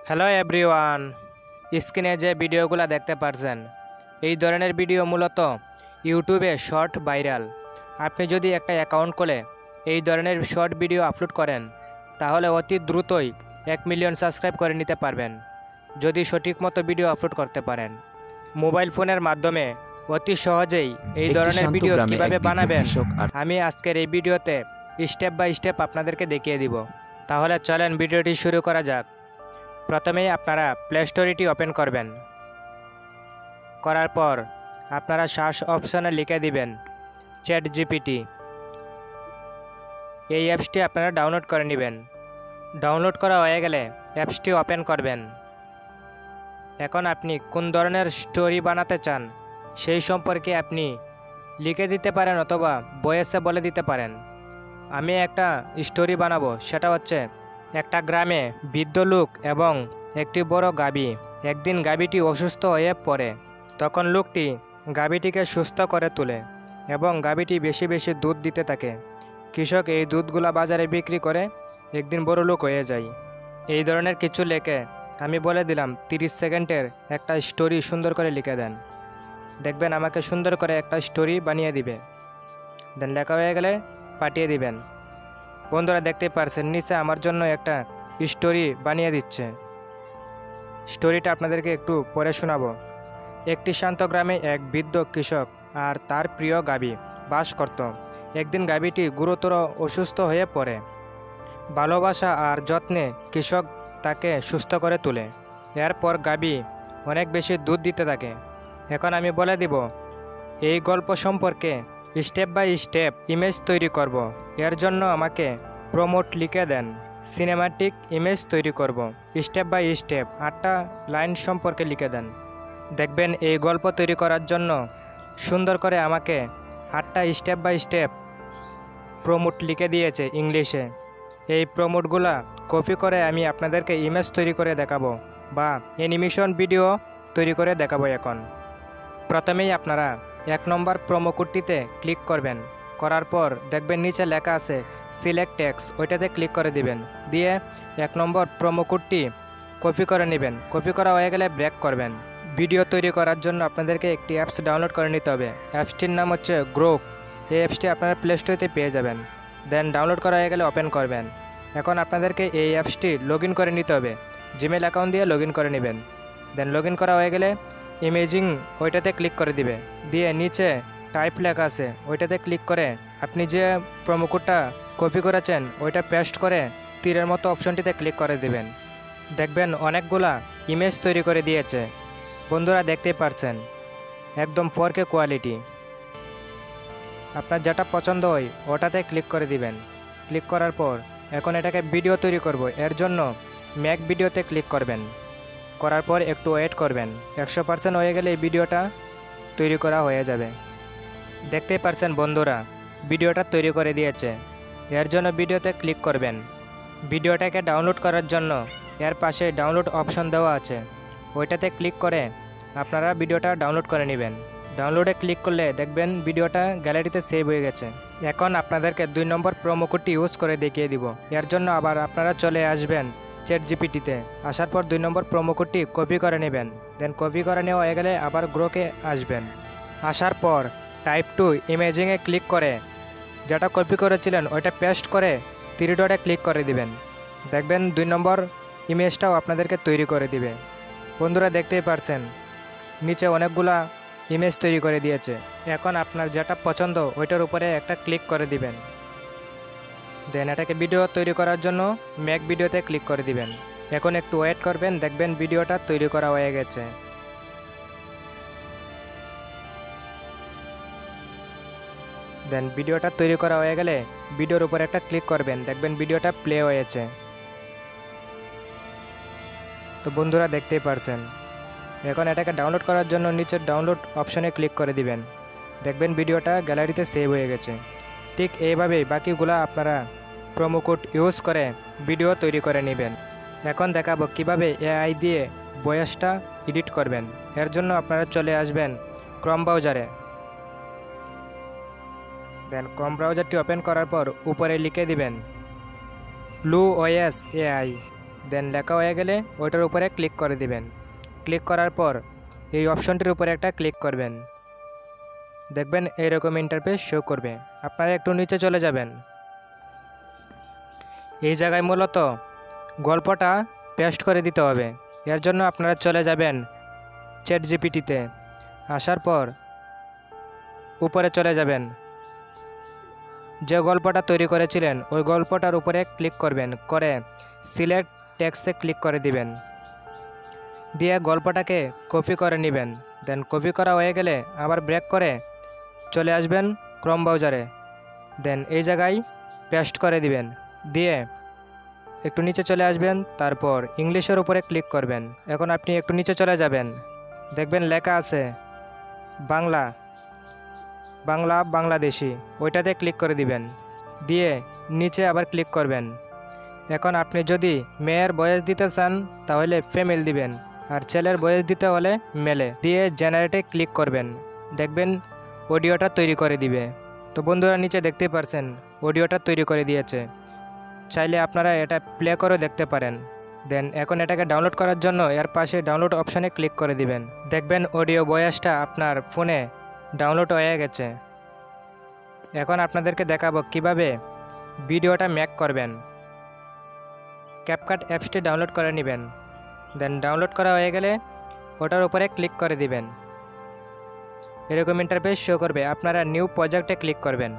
Hello everyone, স্ক্রিনে যে ভিডিওগুলো দেখতে পারছেন এই ধরনের ভিডিও মূলত ইউটিউবে শর্ট ভাইরাল। আপনি যদি একটা অ্যাকাউন্ট খুলে এই ধরনের শর্ট ভিডিও আপলোড করেন তাহলে অতি দ্রুতই 1 মিলিয়ন সাবস্ক্রাইব করে নিতে পারবেন যদি সঠিক মতো ভিডিও আপলোড করতে পারেন। মোবাইল ফোনের মাধ্যমে অতি সহজেই এই ধরনের ভিডিও কীভাবে বানাবেন আমি আজকের এই ভিডিওতে স্টেপ বাই স্টেপ আপনাদেরকে দেখিয়ে দিব। তাহলে চলেন ভিডিওটি শুরু করা যাক। প্রথমেই আপনারা প্লে স্টোরটি ওপেন করবেন। করার পর আপনারা সার্চ অপশনে লিখে দিবেন চ্যাটজিপিটি। এই অ্যাপসটি আপনারা ডাউনলোড করে নেবেন। ডাউনলোড করা হয়ে গেলে অ্যাপসটি ওপেন করবেন। এখন আপনি কোন ধরনের স্টোরি বানাতে চান সেই সম্পর্কে আপনি লিখে দিতে পারেন অথবা ভয়েসে বলে দিতে পারেন। আমি একটা স্টোরি বানাবো, সেটা হচ্ছে একটা গ্রামে বৃদ্ধ লোক এবং একটি বড় গাভী। একদিন গাভীটি অসুস্থ হয়ে পড়ে। তখন লোকটি গাভীটিকে সুস্থ করে তোলে এবং গাভীটি বেশি বেশি দুধ দিতে থাকে। কৃষক এই দুধগুলা বাজারে বিক্রি করে একদিন বড় লোক হয়ে যায়। এই ধরনের কিছু লেখে আমি বলে দিলাম 30 সেকেন্ডের একটা স্টোরি সুন্দর করে লিখে দেন। দেখবেন আমাকে সুন্দর করে একটা স্টোরি বানিয়ে দিবে। দেন লেখা হয়ে গেলে পাঠিয়ে দিবেন। বন্ধুরা দেখতে পারছেন নিচে আমার জন্য একটা স্টোরি বানিয়ে দিচ্ছে। স্টোরিটা আপনাদেরকে একটু পড়ে শোনাবো। একটি শান্ত গ্রামে এক বৃদ্ধ কৃষক আর তার প্রিয় গাভী বাস করত। একদিন গাভীটি গুরুতর অসুস্থ হয়ে পড়ে। ভালোবাসা আর যত্নে কৃষক তাকে সুস্থ করে তোলে। এরপর গাভী অনেক বেশি দুধ দিতে থাকে। এখন আমি বলে দিব এই গল্প সম্পর্কে স্টেপ বাই স্টেপ ইমেজ তৈরি করব। এর জন্য আমাকে প্রমোট লিখে দেন। সিনেমাটিক ইমেজ তৈরি করব। স্টেপ বাই স্টেপ 8টা লাইন সম্পর্কে লিখে দেন। দেখবেন এই গল্প তৈরি করার জন্য সুন্দর করে আমাকে 8টা স্টেপ বাই স্টেপ প্রমোট লিখে দিয়েছে ইংলিশে। এই প্রমোটগুলা কপি করে আমি আপনাদেরকে ইমেজ তৈরি করে দেখাবো বা অ্যানিমেশন ভিডিও তৈরি করে দেখাবো। এখন প্রথমেই আপনারা 1 নম্বর প্রোমো কোডটিতে ক্লিক করবেন। করার পর দেখবেন নিচে লেখা আছে সিলেক্ট টেক্সট, ওইটাতে ক্লিক করে দিবেন। দিয়ে 1 নম্বর প্রোমো কোডটি কপি করে নেবেন। কপি করা হয়ে গেলে ব্রেক করবেন। ভিডিও তৈরি করার জন্য আপনাদেরকে একটি অ্যাপস ডাউনলোড করে নিতে হবে। অ্যাপসটির নাম হচ্ছে গ্রোক। এই অ্যাপসটি আপনারা প্লে স্টোরেতে পেয়ে যাবেন। দেন ডাউনলোড করা হয়ে গেলে ওপেন করবেন। এখন আপনাদেরকে এই অ্যাপসটি লগ ইন করে নিতে হবে। জিমেল অ্যাকাউন্ট দিয়ে লগ ইন করে নেবেন। দেন লগ ইন করা হয়ে গেলে ইমেজিং ওইটাতে ক্লিক করে দিবে। দিয়ে নিচে টাইপ লেখা আছে ওইটাতে ক্লিক করে আপনি যে প্রোমো কোডটা কপি করেছেন ওইটা পেস্ট করে তীরের মতো অপশনটিতে ক্লিক করে দিবেন। দেখবেন অনেকগুলা ইমেজ তৈরি করে দিয়েছে। বন্ধুরা দেখতেই পারছেন একদম 4K কোয়ালিটি। আপনার যেটা পছন্দ হয় ওটাতে ক্লিক করে দিবেন। ক্লিক করার পর এখন এটাকে ভিডিও তৈরি করব। এর জন্য মেক ভিডিওতে ক্লিক করবেন। করার পর একটু ওয়েট করবেন। 100% হয়ে গেলে এই ভিডিওটা তৈরি করা হয়ে যাবে। দেখতেই পারছেন বন্ধুরা ভিডিওটা তৈরি করে দিয়েছে। এর জন্য ভিডিওতে ক্লিক করবেন। ভিডিওটাকে ডাউনলোড করার জন্য এর পাশে ডাউনলোড অপশন দেওয়া আছে, ওইটাতে ক্লিক করে আপনারা ভিডিওটা ডাউনলোড করে নেবেন। ডাউনলোডে ক্লিক করলে দেখবেন ভিডিওটা গ্যালারিতে সেভ হয়ে গেছে। এখন আপনাদেরকে 2 নম্বর প্রোমো কোডটি ইউজ করে দেখিয়ে দিব। এর জন্য আবার আপনারা চলে আসবেন চ্যাটজিপিটিতে। আসার পর 2 নম্বর প্রোমো কোডটি কপি করে নেবেন। দেন কপি করে নেওয়া হয়ে গেলে আবার গ্রোকে আসবেন। আসার পর টাইপ টু ইমেজিংয়ে ক্লিক করে যেটা কপি করেছিলেন ওইটা পেস্ট করে 3 ডটে ক্লিক করে দিবেন। দেখবেন 2 নম্বর ইমেজটাও আপনাদেরকে তৈরি করে দিবে। বন্ধুরা দেখতেই পারছেন নিচে অনেকগুলা ইমেজ তৈরি করে দিয়েছে। এখন আপনার যেটা পছন্দ ওইটার উপরে একটা ক্লিক করে দিবেন। দেন এটাকে ভিডিও তৈরি করার জন্য মেক ভিডিওতে ক্লিক করে দিবেন। এখন একটু ওয়েট করবেন, দেখবেন ভিডিওটা তৈরি করা হয়ে গেছে। দেন ভিডিওটা তৈরি করা হয়ে গেলে ভিডিওর উপর একটা ক্লিক করবেন। দেখবেন ভিডিওটা প্লে হয়েছে। তো বন্ধুরা দেখতেই পারছেন এখন এটাকে ডাউনলোড করার জন্য নিচের ডাউনলোড অপশনে ক্লিক করে দিবেন। দেখবেন ভিডিওটা গ্যালারিতে সেভ হয়ে গেছে। ঠিক এইভাবেই বাকিগুলা আপনারা প্রোমো কোড ইউজ করে ভিডিও তৈরি করে নেবেন। এখন দেখাবো কিভাবে এআই দিয়ে ভয়েসটা এডিট করবেন। এর জন্য আপনারা চলে আসবেন ক্রোম ব্রাউজারে। দেন ক্রোম ব্রাউজারটি ওপেন করার পর উপরে লিখে দিবেন লু ওএস এআই। দেন লেখা হয়ে গেলে ওইটার উপরে ক্লিক করে দিবেন। ক্লিক করার পর এই অপশনটির উপরে একটা ক্লিক করবেন। দেখবেন এইরকম ইন্টারফেস শো করবে। আপনারা একটু নিচে চলে যাবেন। এই জায়গায় মূলত গল্পটা পেস্ট করে দিতে হবে। এর জন্য আপনারা চলে যাবেন চ্যাটজিপিটিতে। আসার পর উপরে চলে যাবেন। যে গল্পটা তৈরি করেছিলেন ওই গল্পটার উপরে ক্লিক করবেন, করে সিলেক্ট টেক্সটে ক্লিক করে দিবেন। দিয়ে গল্পটাকে কপি করে নেবেন। দেন কপি করা হয়ে গেলে আবার ব্রেক করে চলে আসবেন ক্রোম ব্রাউজারে। দেন এই জায়গায় পেস্ট করে দিবেন। দিয়ে একটু নিচে চলে আসবেন, তারপর ইংলিশের উপরে ক্লিক করবেন। এখন আপনি একটু নিচে চলে যাবেন, দেখবেন লেখা আছে বাংলা বাংলাদেশি, ওইটাতে ক্লিক করে দিবেন। দিয়ে নিচে আবার ক্লিক করবেন। এখন আপনি যদি মেয়ের বয়স দিতে চান তাহলে ফিমেল দিবেন, আর ছেলের বয়স দিতে হলে মেলে। দিয়ে জেনারেটে ক্লিক করবেন। দেখবেন অডিওটা তৈরি করে দিবে। তো বন্ধুরা নিচে দেখতে পারছেন অডিওটা তৈরি করে দিয়েছে। চাইলে আপনারা এটা প্লে করে দেখতে পারেন। দেন এখন এটাকে ডাউনলোড করার জন্য এর পাশে ডাউনলোড অপশানে ক্লিক করে দিবেন। দেখবেন অডিও ভয়েসটা আপনার ফোনে ডাউনলোড হয়ে গেছে। এখন আপনাদেরকে দেখাবো কিভাবে ভিডিওটা মেক করবেন। ক্যাপকাট অ্যাপসটি ডাউনলোড করে নেবেন। দেন ডাউনলোড করা হয়ে গেলে ওটার উপরে ক্লিক করে দিবেন। এরকম ইন্টারফেস শো করবে। আপনারা নিউ প্রজেক্টে ক্লিক করবেন।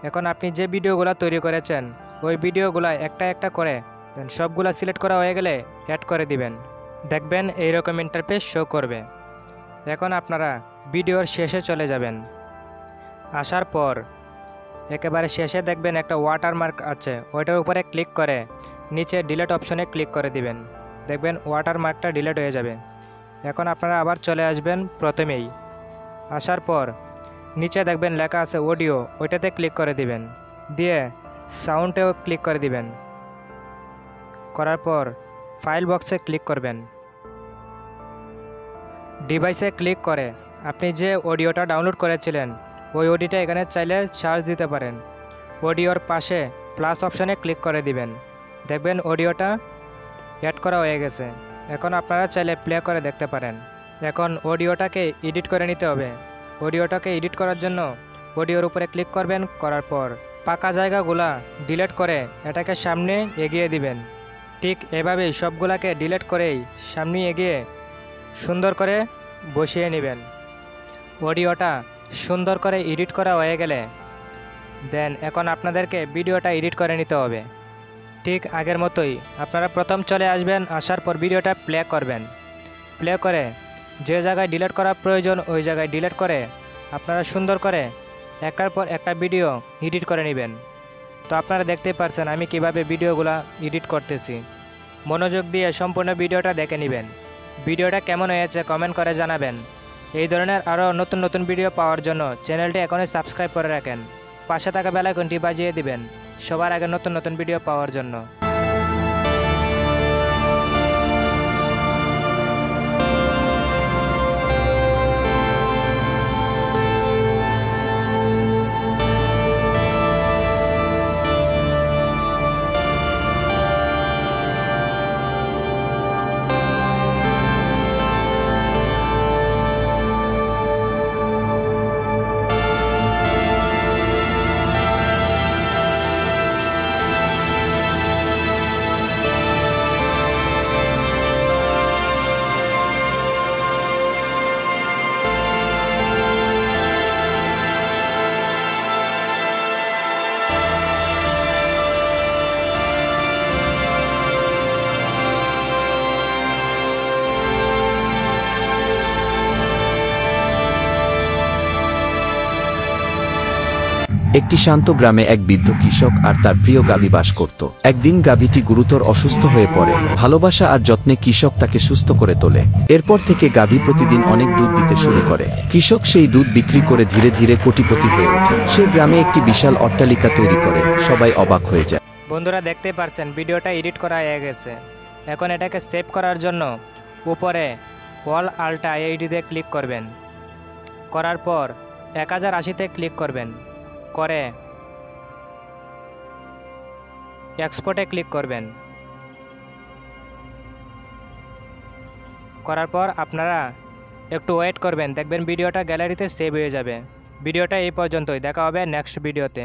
এখন আপনি যে ভিডিওগুলো তৈরি করেছেন ওই ভিডিওগুলো একটা একটা করে দেন সবগুলো সিলেক্ট করা হয়ে গেলে অ্যাড করে দিবেন। দেখবেন এইরকম ইন্টারফেস শো করবে। এখন আপনারা ভিডিওর শেষে চলে যাবেন। আসার পর একেবারে শেষে দেখবেন একটা ওয়াটারমার্ক আছে, ওইটার উপরে ক্লিক করে নিচে ডিলিট অপশনে ক্লিক করে দিবেন। দেখবেন ওয়াটারমার্কটা ডিলিট হয়ে যাবে। এখন আপনারা আবার চলে আসবেন প্রথমেই। আসার পর নিচে দেখবেন লেখা আছে অডিও, ওইটাতে ক্লিক করে দিবেন। দিয়ে সাউন্ডেও ক্লিক করে দিবেন। করার পর ফাইল বক্সে ক্লিক করবেন। ডিভাইসে ক্লিক করে আপনি যে অডিওটা ডাউনলোড করেছিলেন ওই অডিওটা এখানে চাইলে সার্চ দিতে পারেন। অডিওর পাশে প্লাস অপশনে ক্লিক করে দিবেন। দেখবেন অডিওটা অ্যাড করা হয়ে গেছে। এখন আপনারা চাইলে প্লে করে দেখতে পারেন। এখন অডিওটাকে এডিট করে নিতে হবে। অডিওটাকে এডিট করার জন্য অডিওর উপরে ক্লিক করবেন। করার পর পাকা জায়গাগুলা ডিলিট করে এটাকে সামনে এগিয়ে দিবেন। ঠিক এভাবেই সবগুলাকে ডিলিট করেই সামনে এগিয়ে সুন্দর করে বসিয়ে নেবেন। অডিওটা সুন্দর করে এডিট করা হয়ে গেলে দেন এখন আপনাদেরকে ভিডিওটা এডিট করে নিতে হবে। ঠিক আগের মতোই আপনারা প্রথম চলে আসবেন। আসার পর ভিডিওটা প্লে করবেন। প্লে করে যে জায়গায় ডিলিট করা প্রয়োজন ওই জায়গায় ডিলিট করে আপনারা সুন্দর করে একটার পর একটা ভিডিও এডিট করে নেবেন। তো আপনারা দেখতেই পারছেন আমি কিভাবে ভিডিওগুলো এডিট করতেছি। মনোযোগ দিয়ে সম্পূর্ণ ভিডিওটা দেখে নেবেন। ভিডিওটা কেমন হয়েছে কমেন্ট করে জানাবেন। এই ধরনের আরও নতুন নতুন ভিডিও পাওয়ার জন্য চ্যানেলটি এখনই সাবস্ক্রাইব করে রাখেন। পাশে থাকা বেল আইকনটি বাজিয়ে দিবেন সবার আগে নতুন নতুন ভিডিও পাওয়ার জন্য। একটি শান্ত গ্রামে এক বৃদ্ধ কৃষক আর তার প্রিয় গাভী বাস করত। একদিন গাভীটি গুরুতর অসুস্থ হয়ে পড়ে। ভালোবাসা আর যত্নে কৃষক তাকে সুস্থ করে তোলে। এরপর থেকে গাভী প্রতিদিন অনেক দুধ দিতে শুরু করে। কৃষক সেই দুধ বিক্রি করে ধীরে ধীরে কোটিপতি হয়ে ওঠে। সে গ্রামে একটি বিশাল অট্টালিকা তৈরি করে। সবাই অবাক হয়ে যায়। বন্ধুরা দেখতে পারছেন ভিডিওটা এডিট করা হয়ে গেছে। এখন এটাকে সেভ করার জন্য উপরে অল আল্টা এইডিতে ক্লিক করবেন। করার পর 1080তে ক্লিক করবেন। করে এক্সপোর্টে ক্লিক করবেন। করার পর আপনারা একটু ওয়েট করবেন, দেখবেন ভিডিওটা গ্যালারিতে সেভ হয়ে যাবে। ভিডিওটা এই পর্যন্তই, দেখা হবে নেক্সট ভিডিওতে।